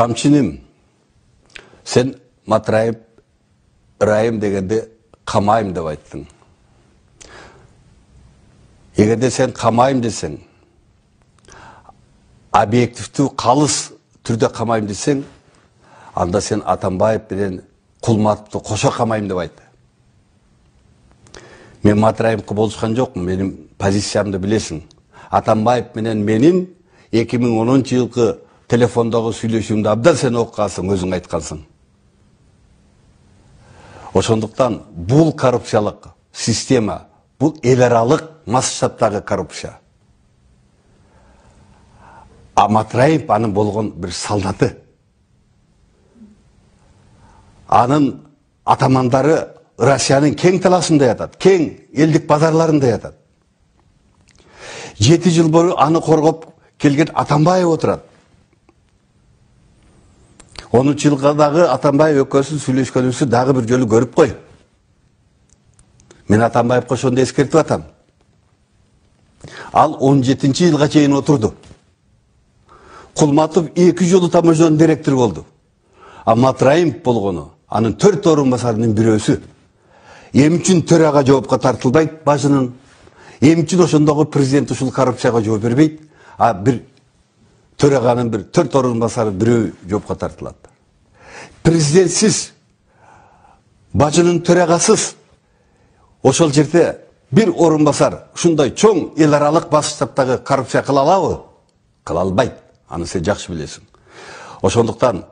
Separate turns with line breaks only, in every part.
Камчиним, сен матырайып, ырайым дегенде камайым деп айттың. Егерде сен камайым десең, объективті қалыс түрде камайым десең, анда сен Атамбаев менен Кулматовты қоша камайым деп айтты. Мен матырайымқы болышқан жоқпын, менің позициямды білесің. Атамбаев менен менің 2010 жылғы телефондағы сөйлесуімді абдан сен оққансың, өзің айтқансың. Ошондуктан бұл коррупциялық система, бұл эларалык масштабтагы коррупция. А Матраев анын болгон бир солдаты. Анын атамандары Россиянын кең таласында ятат, кең элдик базарларында ятат. 7 жыл бою аны коргоп келген Атамбаев отурат. 10 жылдагы Атамбаев экөөсү сүйлөшкөнүбүздү дагы бир жолу көрүп кой. Мен Атамбаевга ошондо эскертип атам. Ал 17 жылга чейин отурду. Кулматов 2 жолу таможнянын директору болду. А Матраев болгону анын 4 орун басарынын бирөөсү. Эмне үчүн төрага жоопко тартылбайт бажынын? Эмне үчүн ошондогу президент ушул коррупцияга жооп бербейт? А бир төраганын бир 4 орун басары бирөө жоопко тартылат. Президентсиз, бажынын төрагасыз ошол жерде бир орун басар ушундай чоң эл аралык масштабтагы коррупция кыла алабы? Кыла албайт. Аны сен жакшы билесиң. Ошондуктан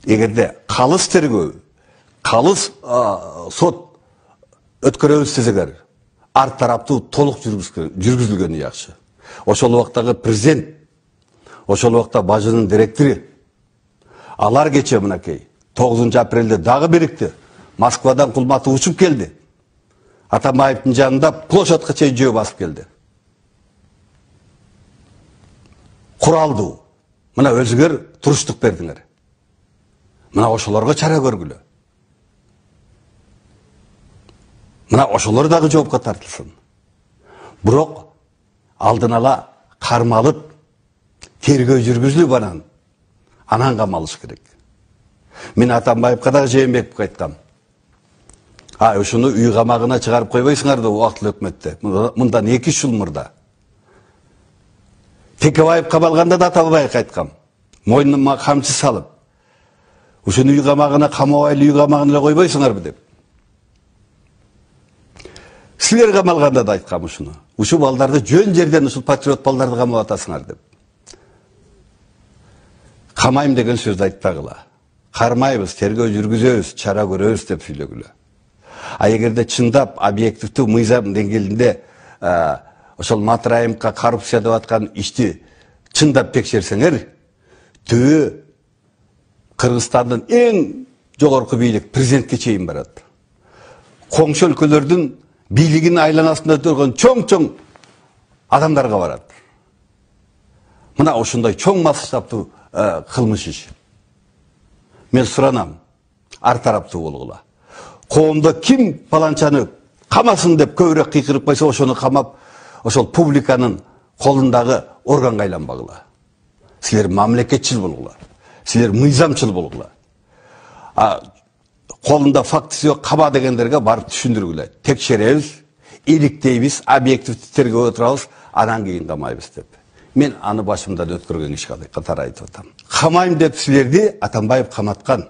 эгерде калыс тергөө, калыс сот өткөрөбүз десеңер, арт тараптуу толук жүргүзүлгөнү жакшы. Ошол убактагы президент, ошол убакта бажынын директору, алар кече мынакей 9 апрелде дагы бирикти. Москвадан Кулматов учуп келди. Атамбаевдин жанында площадка чейин жөө басып келди. Куралдуу. Мына өзүңөр туруштук бердиңер. Мына ошолорго чара көргүлө. Мына ошолор дагы жоопко тартылсын. Бирок алдын ала кармалып, тергөө жүргүзүлүп анан камалыш керек. Мен Атамбаевга дагы Жээнбековго айткам. Ушуну үй камагына чыгарып койбойсуңар да убактылуу өкмөттө. Мындан 2 жыл мурда. Текебаев кабалганда да Атамбаевга айткам. Мойнума камчы салып, ушуну үй камагына камабайлы үй камагына эле койбойсуңарбы деп. Силер камалганда да айткам ушуну. Ушул балдарды жөн жерден ушул патриот балдарды камап атасыңар деп. Камайм деген сөздү айтпагыла. Кармайбыз, тергөө жүргүзөбүз, чара көрөбүз деп сүйлөгүлө. А эгерде чындап объективдүү мыйзам деңгээлинде ошол Матраевка коррупция деп аткан ишти чындап текшерсеңер, түбү Кыргызстандын эң жогорку бийлик президентке чейин барат. Коңшу өлкөлөрдүн бийлигинин айланасында турган чоң-чоң адамдарга барат. Мына ошондой чоң масштабтуу кылмыш иш. Мен суранам, ар тараптуу болгула. Коомдо ким паланчаны камасын деп көбүрөөк кыйкырып койсо, ошону камап, ошол публиканын колундагы органга айланбагыла. Силер мамлекетчил болгула. Силер мыйзамчыл болгула. Колунда фактысы жок каба дегендерге барып түшүндүргүлө. Текшеребиз, иликтейбиз, объективдүү тергөө отурабыз, анан кийин камайбыз деп. Мен аны башымдан өткөргөн иш катары айтып атам. Камайм деп силерди Атамбаев каматкан.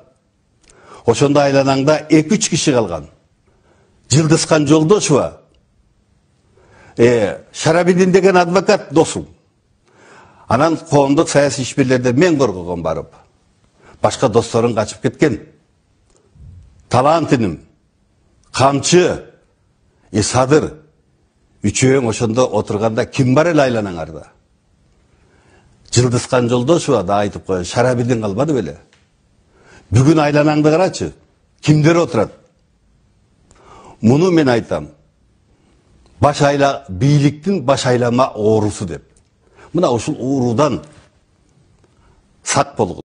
Ошондо айланаңда 2-3 киши калган. Жылдызкан Жолдошева, Шарабидин деген адвокат досум. Анан коомдук саясий ишмерлерде мен коргогон барып. Башка досторун качып кеткен. Талантиним, Камчы, Садыр, үчөөң ошондо отурганда ким бар эле айланаңарда? Жылдызкан Жолдошева да айтып коён, Шарабидин калбады беле? Бүгүн айланаңды карачы, кимдер отурат? Муну мен айтам. Бийликтин баш айлама оорусу деп. Мына ушул оорудан сак болгула.